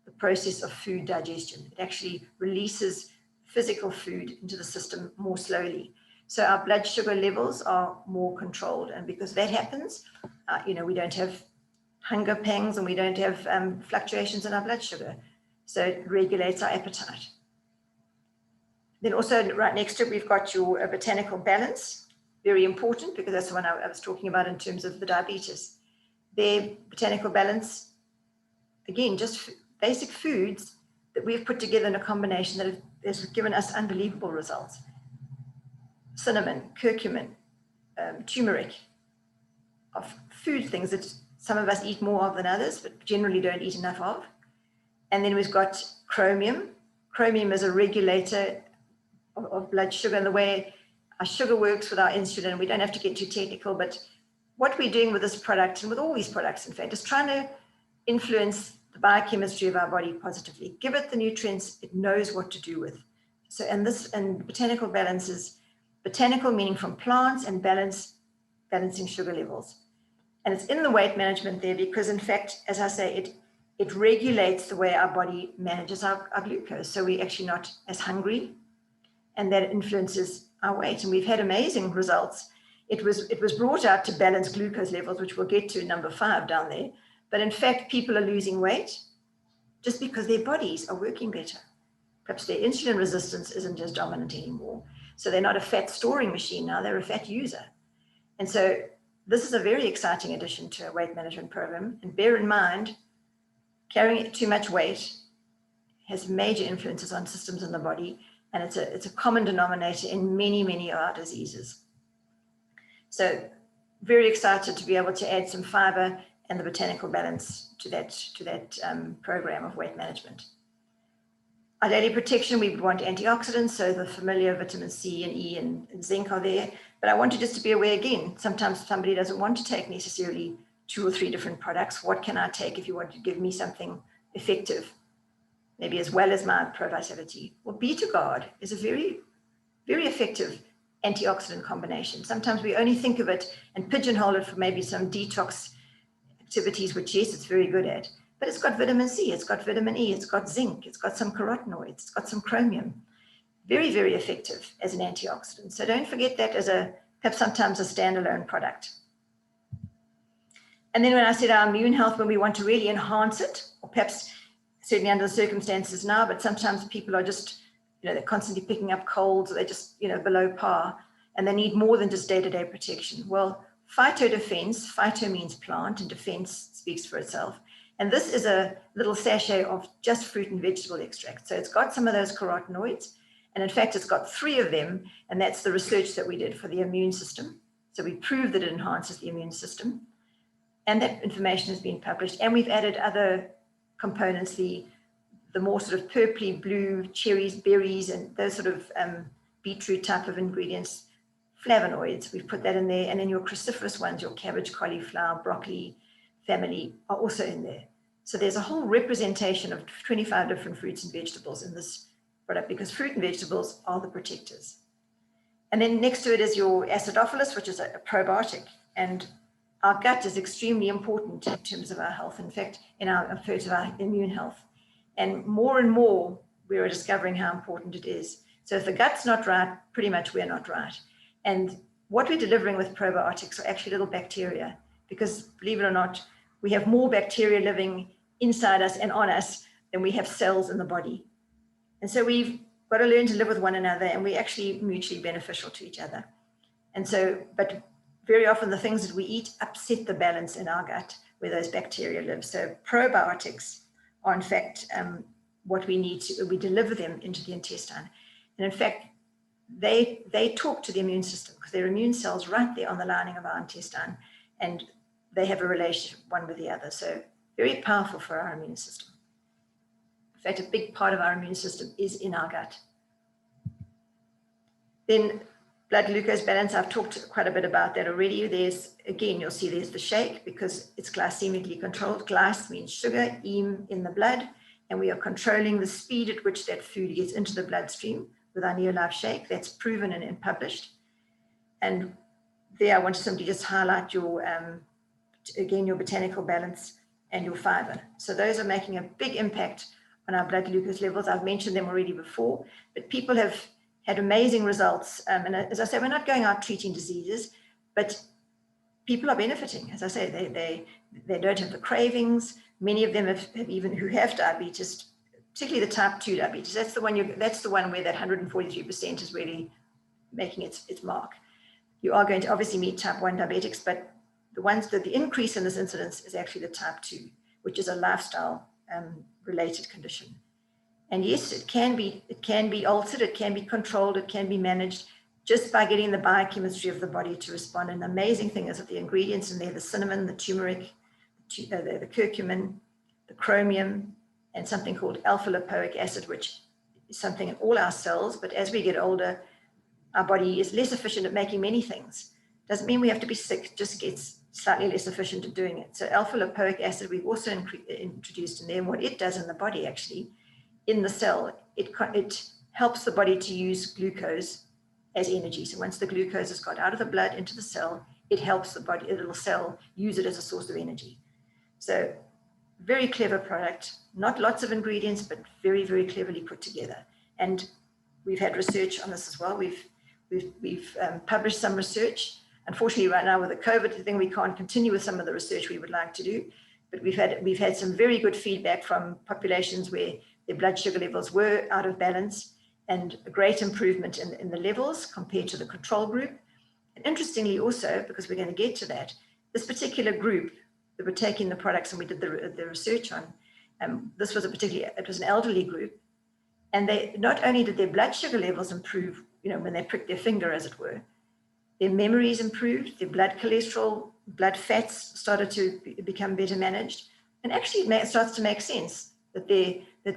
the process of food digestion. It actually releases physical food into the system more slowly. So our blood sugar levels are more controlled. And because that happens, we don't have hunger pangs and we don't have fluctuations in our blood sugar. So it regulates our appetite. Then also right next to it, we've got your Botanical Balance, very important because that's the one I was talking about in terms of the diabetes. Their Botanical Balance, again, just basic foods that we've put together in a combination that has given us unbelievable results. Cinnamon, curcumin, turmeric, of food things that some of us eat more of than others, but generally don't eat enough of. And then we've got chromium. Chromium is a regulator of blood sugar and the way our sugar works with our insulin. We don't have to get too technical, but what we're doing with this product and with all these products, in fact, is trying to influence the biochemistry of our body positively. Give it the nutrients it knows what to do with. So, and Botanical Balance is botanical, meaning from plants, and balancing sugar levels. And it's in the weight management there because, in fact, as I say, it regulates the way our body manages our glucose. So we're actually not as hungry, and that influences our weight. And we've had amazing results. It was brought out to balance glucose levels, which we'll get to number 5 down there. But in fact, people are losing weight just because their bodies are working better. Perhaps their insulin resistance isn't as dominant anymore. So they're not a fat storing machine now, they're a fat user. And so this is a very exciting addition to a weight management program. And bear in mind, carrying too much weight has major influences on systems in the body, and it's a common denominator in many, many of our diseases. So very excited to be able to add some fiber and the Botanical Balance to that program of weight management. Our daily protection, we want antioxidants, so the familiar vitamin C and E and zinc are there. But I want you just to be aware again, sometimes somebody doesn't want to take necessarily 2 or 3 different products. What can I take if you want to give me something effective, maybe as well as my ProVitality? Well, Beta-Guard is a very, very effective antioxidant combination. Sometimes we only think of it and pigeonhole it for maybe some detox activities, which yes, it's very good at. But it's got vitamin C, it's got vitamin E, it's got zinc, it's got some carotenoids, it's got some chromium. Very, very effective as an antioxidant. So don't forget that as perhaps sometimes a standalone product. And then when I said our immune health, when we want to really enhance it, or perhaps certainly under the circumstances now, but sometimes people are just, they're constantly picking up colds, or they're just, below par, and they need more than just day-to-day protection. Well, phytodefense, phyto means plant, and defense speaks for itself. And this is a little sachet of just fruit and vegetable extract. So it's got some of those carotenoids. And in fact, it's got 3 of them. And that's the research that we did for the immune system. So we proved that it enhances the immune system. And that information has been published. And we've added other components, the more sort of purpley blue cherries, berries, and those sort of beetroot type of ingredients, flavonoids. We've put that in there. And then your cruciferous ones, your cabbage, cauliflower, broccoli family are also in there. So there's a whole representation of 25 different fruits and vegetables in this product because fruit and vegetables are the protectors. And then next to it is your acidophilus, which is a probiotic. And our gut is extremely important in terms of our health, in fact, in terms of our immune health. And more, we are discovering how important it is. So if the gut's not right, pretty much we're not right. And what we're delivering with probiotics are actually little bacteria, because believe it or not, we have more bacteria living inside us and on us than we have cells in the body. And so we've got to learn to live with one another, and we're actually mutually beneficial to each other. And so, but very often the things that we eat upset the balance in our gut where those bacteria live. So probiotics are in fact what we need we deliver them into the intestine. And in fact, they talk to the immune system because their immune cells right there on the lining of our intestine, and they have a relationship one with the other. So very powerful for our immune system. In fact, a big part of our immune system is in our gut. Then blood glucose balance, I've talked quite a bit about that already. There's, again, you'll see there's the shake because it's glycemically controlled. Glyce means sugar, em in the blood, and we are controlling the speed at which that food gets into the bloodstream with our NeoLife shake. That's proven and published. And there I want to simply just highlight your, again, your Botanical Balance and your fiber. So those are making a big impact on our blood glucose levels. I've mentioned them already before, but people have had amazing results. And as I say, we're not going out treating diseases, but people are benefiting. As I say, they don't have the cravings. Many of them have even who have diabetes, particularly the type 2 diabetes. That's the one where that 143% is really making its mark. You are going to obviously meet type 1 diabetics, but the ones that the increase in this incidence is actually the type 2, which is a lifestyle related condition. And yes, it can be altered, it can be controlled, it can be managed just by getting the biochemistry of the body to respond. And the amazing thing is that the ingredients in there, the cinnamon, the turmeric, the curcumin, the chromium, and something called alpha-lipoic acid, which is something in all our cells. But as we get older, our body is less efficient at making many things. Doesn't mean we have to be sick, just gets slightly less efficient at doing it. So alpha-lipoic acid, we've also introduced in there. And what it does in the body, actually, in the cell, it helps the body to use glucose as energy. So once the glucose has got out of the blood into the cell, it helps the body, a little cell, use it as a source of energy. So very clever product, not lots of ingredients, but very, very cleverly put together. And we've had research on this as well. We've published some research. Unfortunately, right now with the COVID thing, we can't continue with some of the research we would like to do, but we've had some very good feedback from populations where their blood sugar levels were out of balance, and a great improvement in the levels compared to the control group. And interestingly also, because we're going to get to that, this particular group that were taking the products and we did the research on, this was it was an elderly group, and they not only did their blood sugar levels improve, when they pricked their finger, as it were, their memories improved, their blood cholesterol, blood fats started to become better managed, and actually it starts to make sense that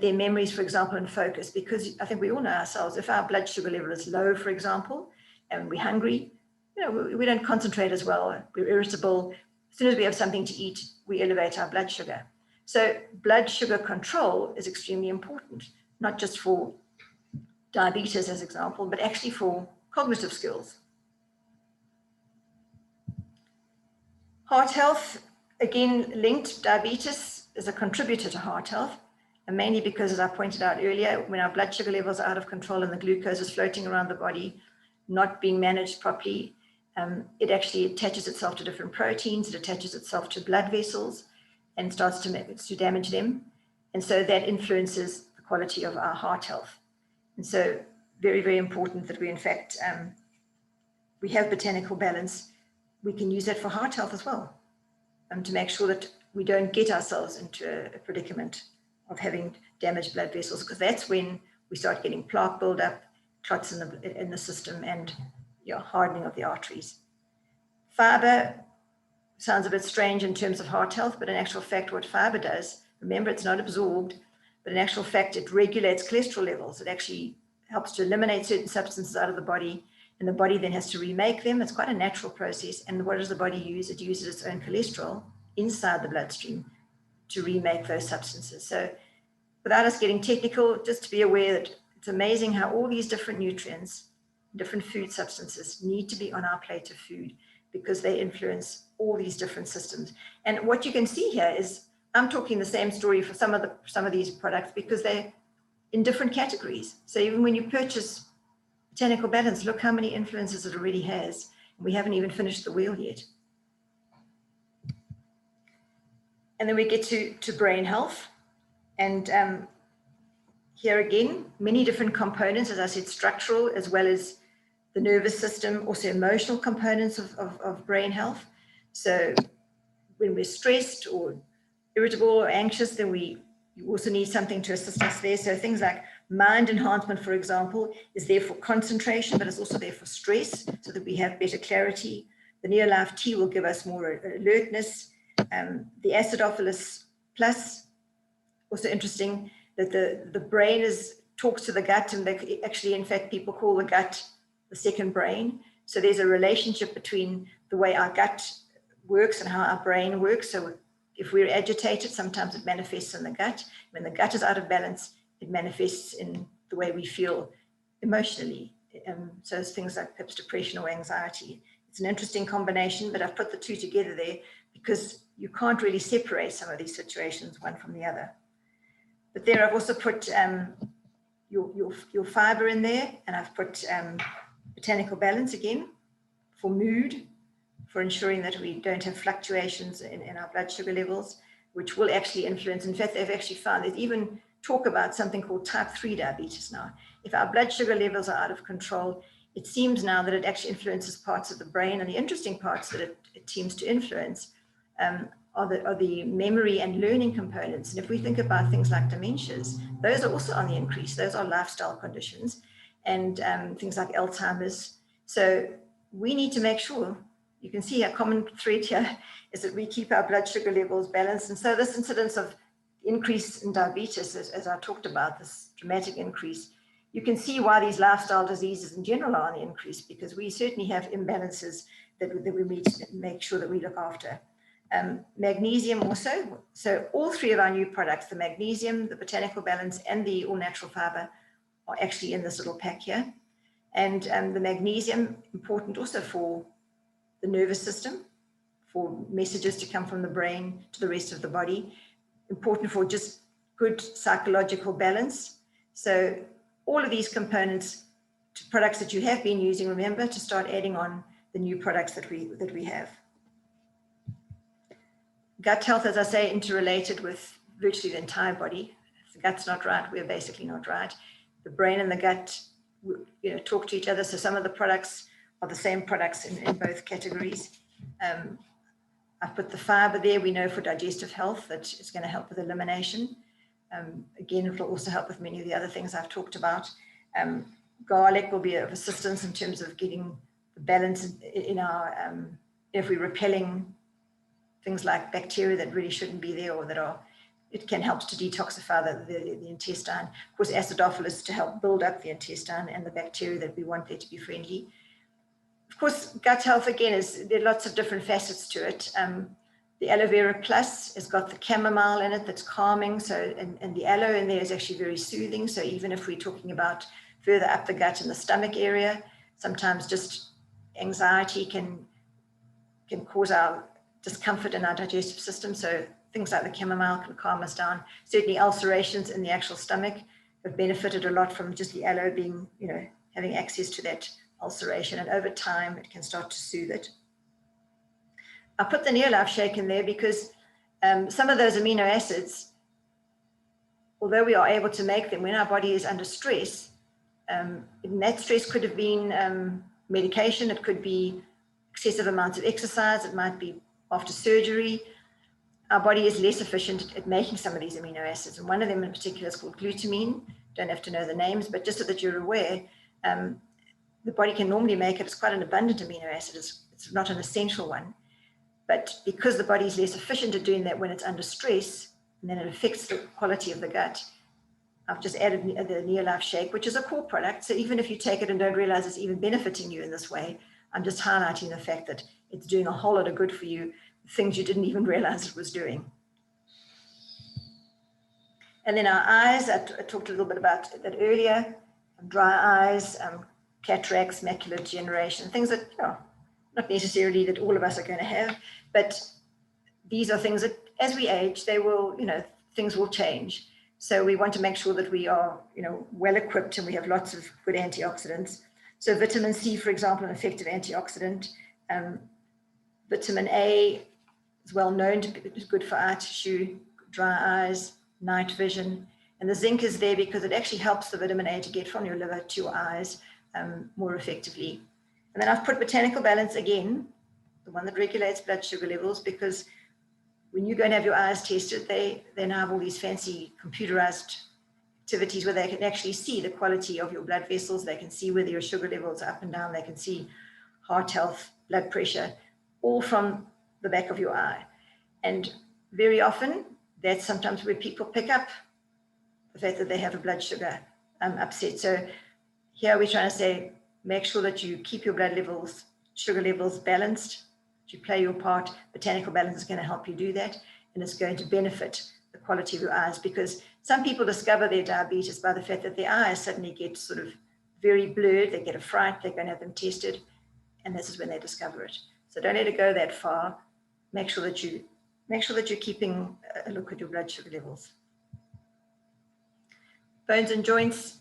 their memories, for example, and focus, because I think we all know ourselves, if our blood sugar level is low, for example, and we're hungry, we don't concentrate as well, we're irritable. As soon as we have something to eat, we elevate our blood sugar. So blood sugar control is extremely important, not just for diabetes as example, but actually for cognitive skills. Heart health, again, linked. Diabetes is a contributor to heart health, and mainly because, as I pointed out earlier, when our blood sugar levels are out of control and the glucose is floating around the body, not being managed properly, it actually attaches itself to different proteins, it attaches itself to blood vessels and starts to damage them. And so that influences the quality of our heart health. And so very, very important that we, in fact, we have Botanical Balance. We can use that for heart health as well, to make sure that we don't get ourselves into a predicament of having damaged blood vessels, because that's when we start getting plaque buildup, clots in the system, and hardening of the arteries. Fiber sounds a bit strange in terms of heart health, but in actual fact, what fiber does, remember, it's not absorbed, but in actual fact, it regulates cholesterol levels. It actually helps to eliminate certain substances out of the body, and the body then has to remake them. It's quite a natural process. And what does the body use? It uses its own cholesterol inside the bloodstream to remake those substances. So without us getting technical, just to be aware that it's amazing how all these different nutrients, different food substances need to be on our plate of food, because they influence all these different systems. And what you can see here is I'm talking the same story for some of these products because they're in different categories. So even when you purchase Botanical Balance, look how many influences it already has. We haven't even finished the wheel yet. And then we get to brain health. And here again, many different components, as I said, structural as well as the nervous system, also emotional components of brain health. So when we're stressed or irritable or anxious, then you also need something to assist us there. So things like Mind enhancement, for example, is there for concentration, but it's also there for stress, so that we have better clarity. The NeoLife tea will give us more alertness. The acidophilus plus, also interesting that the brain talks to the gut, and they actually, in fact, people call the gut the second brain. So there's a relationship between the way our gut works and how our brain works. So if we're agitated, sometimes it manifests in the gut. When the gut is out of balance, it manifests in the way we feel emotionally. So it's things like perhaps depression or anxiety. It's an interesting combination, but I've put the two together there because you can't really separate some of these situations one from the other. But there I've also put your fiber in there, and I've put Botanical Balance again for mood, for ensuring that we don't have fluctuations in our blood sugar levels, which will actually influence. In fact, they've actually found there's even talk about something called type 3 diabetes now. If our blood sugar levels are out of control, it seems now that it actually influences parts of the brain, and the interesting parts that it seems to influence are the memory and learning components. And if we think about things like dementias, those are also on the increase. Those are lifestyle conditions, and things like Alzheimer's. So we need to make sure, you can see a common thread here is that we keep our blood sugar levels balanced. And so this incidence of increase in diabetes, as I talked about, this dramatic increase, you can see why these lifestyle diseases in general are on the increase, because we certainly have imbalances that we need to make sure that we look after. Magnesium also. So all three of our new products, the magnesium, the Botanical Balance, and the all natural fiber, are actually in this little pack here. And the magnesium, important also for the nervous system, for messages to come from the brain to the rest of the body, important for just good psychological balance. So all of these components to products that you have been using, remember to start adding on the new products that we have. Gut health, as I say, interrelated with virtually the entire body. If the gut's not right, we're basically not right. The brain and the gut, talk to each other. So some of the products are the same products in both categories. I've put the fiber there. We know for digestive health that it's going to help with elimination. Again, it will also help with many of the other things I've talked about. Garlic will be of assistance in terms of getting the balance in our, if we're repelling things like bacteria that really shouldn't be there, or that are, it can help to detoxify the intestine. Of course, acidophilus to help build up the intestine and the bacteria that we want there to be friendly. Of course, gut health, again, there are lots of different facets to it. The Aloe Vera Plus has got the chamomile in it that's calming. So, and the aloe in there is actually very soothing. So even if we're talking about further up the gut in the stomach area, sometimes just anxiety can cause our discomfort in our digestive system. So things like the chamomile can calm us down. Certainly ulcerations in the actual stomach have benefited a lot from just the aloe being, having access to that ulceration, and over time it can start to soothe it. I put the NeoLife shake in there because some of those amino acids, although we are able to make them when our body is under stress, and that stress could have been medication, it could be excessive amounts of exercise, it might be after surgery. Our body is less efficient at making some of these amino acids, and one of them in particular is called glutamine. Don't have to know the names, but just so that you're aware, the body can normally make it. It's quite an abundant amino acid. It's not an essential one. But because the body is less efficient at doing that when it's under stress, and then it affects the quality of the gut, I've just added the NeoLife shake, which is a core product. So even if you take it and don't realize it's even benefiting you in this way, I'm just highlighting the fact that it's doing a whole lot of good for you, things you didn't even realize it was doing. And then our eyes, I talked a little bit about that earlier, dry eyes, cataracts, macular degeneration, things that, not necessarily that all of us are going to have, but these are things that as we age, they will, things will change. So we want to make sure that we are, well equipped, and we have lots of good antioxidants. So vitamin C, for example, an effective antioxidant. Vitamin A is well known to be good for eye tissue, dry eyes, night vision. And the zinc is there because it actually helps the vitamin A to get from your liver to your eyes more effectively. And then I've put Botanical Balance again, the one that regulates blood sugar levels, because when you go and have your eyes tested, they now have all these fancy computerized activities where they can actually see the quality of your blood vessels. They can see whether your sugar levels are up and down. They can see heart health, blood pressure, all from the back of your eye. And very often, that's sometimes where people pick up the fact that they have a blood sugar upset. So here we're trying to say, make sure that you keep your blood levels, sugar levels balanced. You play your part. Botanical Balance is going to help you do that, and it's going to benefit the quality of your eyes, because some people discover their diabetes by the fact that their eyes suddenly get sort of very blurred. They get a fright. They're going to have them tested, and this is when they discover it. So don't let it go that far. Make sure that you're keeping a look at your blood sugar levels. Bones and joints,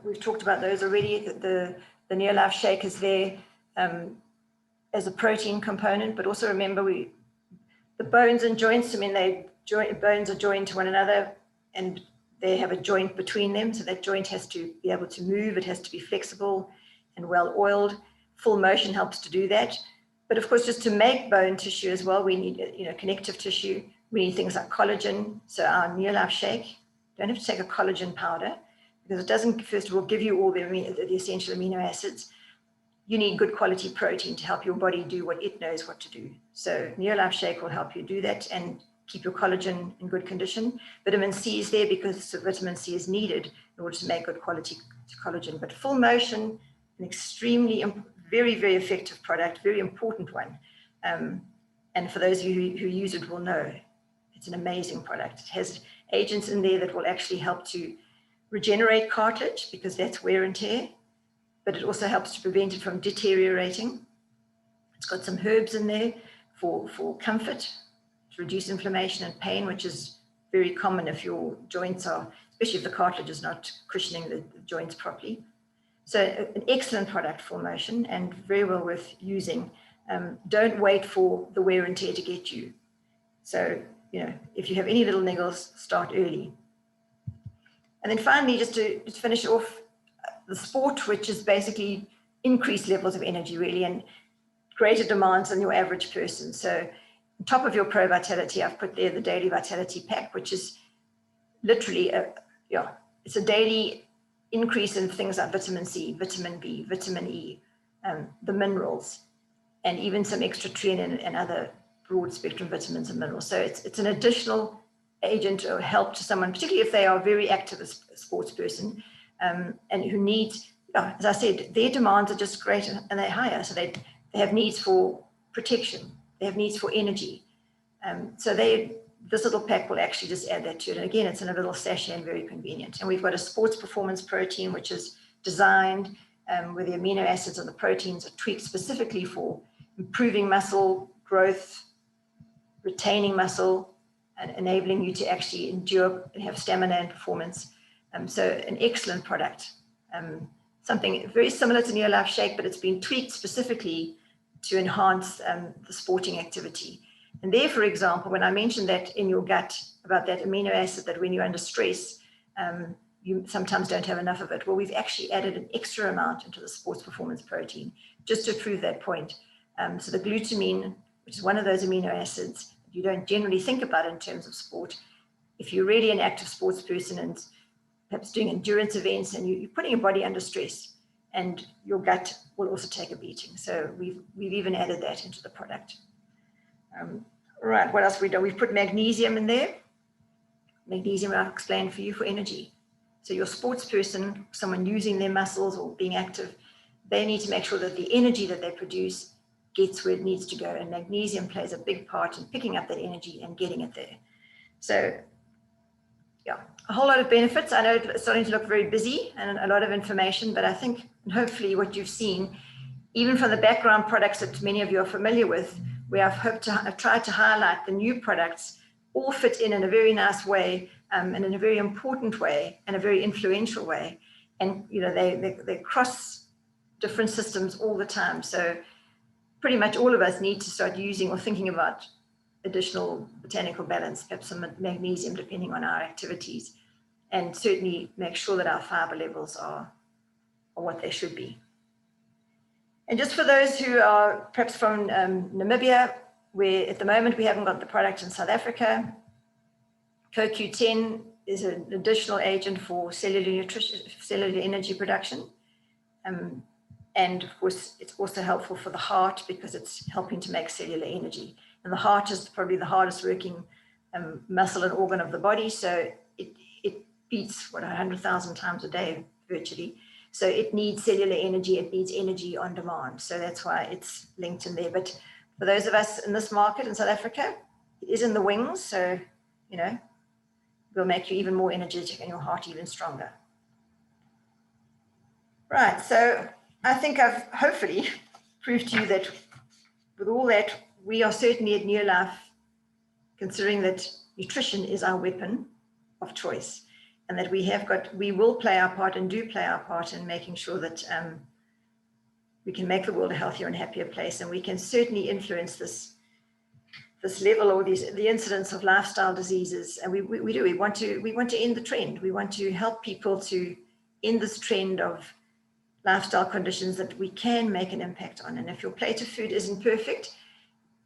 we've talked about those already. The NeoLife shake is there as a protein component, but also remember the bones and joints, I mean, bones are joined to one another and they have a joint between them. So that joint has to be able to move. It has to be flexible and well oiled. Full motion helps to do that. But of course, just to make bone tissue as well, we need, connective tissue. We need things like collagen. So our NeoLife shake, you don't have to take a collagen powder because it doesn't, first of all, give you all the essential amino acids. You need good quality protein to help your body do what it knows what to do. So NeoLife shake will help you do that and keep your collagen in good condition. Vitamin C is there because vitamin C is needed in order to make good quality collagen. But full motion, an extremely, very, very effective product, very important one. And for those of you who use it will know, it's an amazing product. It has agents in there that will actually help to regenerate cartilage because that's wear and tear, but it also helps to prevent it from deteriorating. It's got some herbs in there for comfort, to reduce inflammation and pain, which is very common if your joints are, especially if the cartilage is not cushioning the joints properly. So an excellent product for motion and very well worth using. Don't wait for the wear and tear to get you. So, if you have any little niggles, start early. And then finally, just to finish off, the sport, which is basically increased levels of energy really and greater demands than your average person. So on top of your Pro Vitality, I've put there the Daily Vitality Pack, which is literally, it's a daily increase in things like vitamin C, vitamin B, vitamin E, the minerals, and even some extra treonine and other broad spectrum vitamins and minerals. So it's an additional agent or help to someone, particularly if they are very active as a sports person, and who needs, as I said, their demands are just greater and they're higher. So they have needs for protection, they have needs for energy. So this little pack will actually just add that to it. And again, it's in a little sachet and very convenient. And we've got a sports performance protein, which is designed where the amino acids and the proteins are tweaked specifically for improving muscle growth, retaining muscle, and enabling you to actually endure and have stamina and performance. So an excellent product. Something very similar to NeoLife Shake, but it's been tweaked specifically to enhance the sporting activity. And there, for example, when I mentioned that in your gut about that amino acid that when you're under stress, you sometimes don't have enough of it. Well, we've actually added an extra amount into the sports performance protein just to prove that point. So the glutamine, which is one of those amino acids you don't generally think about in terms of sport. If you're really an active sports person and perhaps doing endurance events and you're putting your body under stress, and your gut will also take a beating. So we've even added that into the product. Right, what else have we done? We've put magnesium in there. Magnesium, I'll explain for you, for energy. So your sports person, someone using their muscles or being active, they need to make sure that the energy that they produce gets where it needs to go. And magnesium plays a big part in picking up that energy and getting it there. So yeah, a whole lot of benefits. I know it's starting to look very busy and a lot of information, but I think hopefully what you've seen, even from the background products that many of you are familiar with, where I've tried to highlight the new products, all fit in a very nice way, and in a very important way and a very influential way. And they cross different systems all the time. So pretty much all of us need to start using or thinking about additional botanical balance, perhaps some magnesium, depending on our activities, and certainly make sure that our fiber levels are what they should be. And just for those who are perhaps from Namibia, where at the moment we haven't got the product in South Africa, CoQ10 is an additional agent for cellular nutrition, cellular energy production. And of course, it's also helpful for the heart because it's helping to make cellular energy. And the heart is probably the hardest working muscle and organ of the body. So it beats, 100,000 times a day virtually. So it needs cellular energy. It needs energy on demand. So that's why it's linked in there. But for those of us in this market in South Africa, it is in the wings. So, you know, will make you even more energetic and your heart even stronger. Right. So I think I've hopefully proved to you that with all that, we are certainly at NeoLife considering that nutrition is our weapon of choice, and that we will play our part and do play our part in making sure that we can make the world a healthier and happier place. And we can certainly influence this level or the incidence of lifestyle diseases. And we want to end the trend. We want to help people to end this trend of lifestyle conditions that we can make an impact on. And if your plate of food isn't perfect,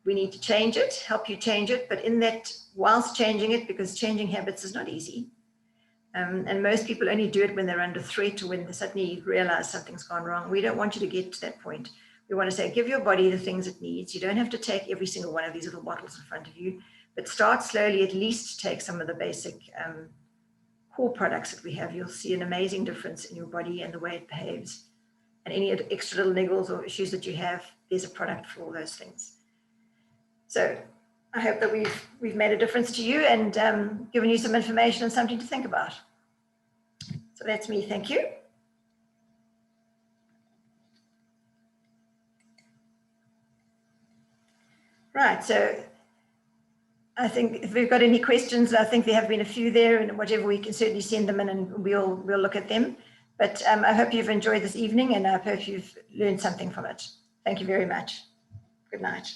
we need to change it, help you change it. But in that, whilst changing it, because changing habits is not easy. And most people only do it when they're under threat or when they suddenly realize something's gone wrong. We don't want you to get to that point. We want to say, give your body the things it needs. You don't have to take every single one of these little bottles in front of you, but start slowly, at least take some of the basic core products that we have. You'll see an amazing difference in your body and the way it behaves. And any extra little niggles or issues that you have, there's a product for all those things. So I hope that we've made a difference to you and given you some information and something to think about. So that's me. Thank you. Right. So I think if we've got any questions, I think there have been a few there, and whatever, we can certainly send them in and we'll look at them. But I hope you've enjoyed this evening, and I hope you've learned something from it. Thank you very much. Good night.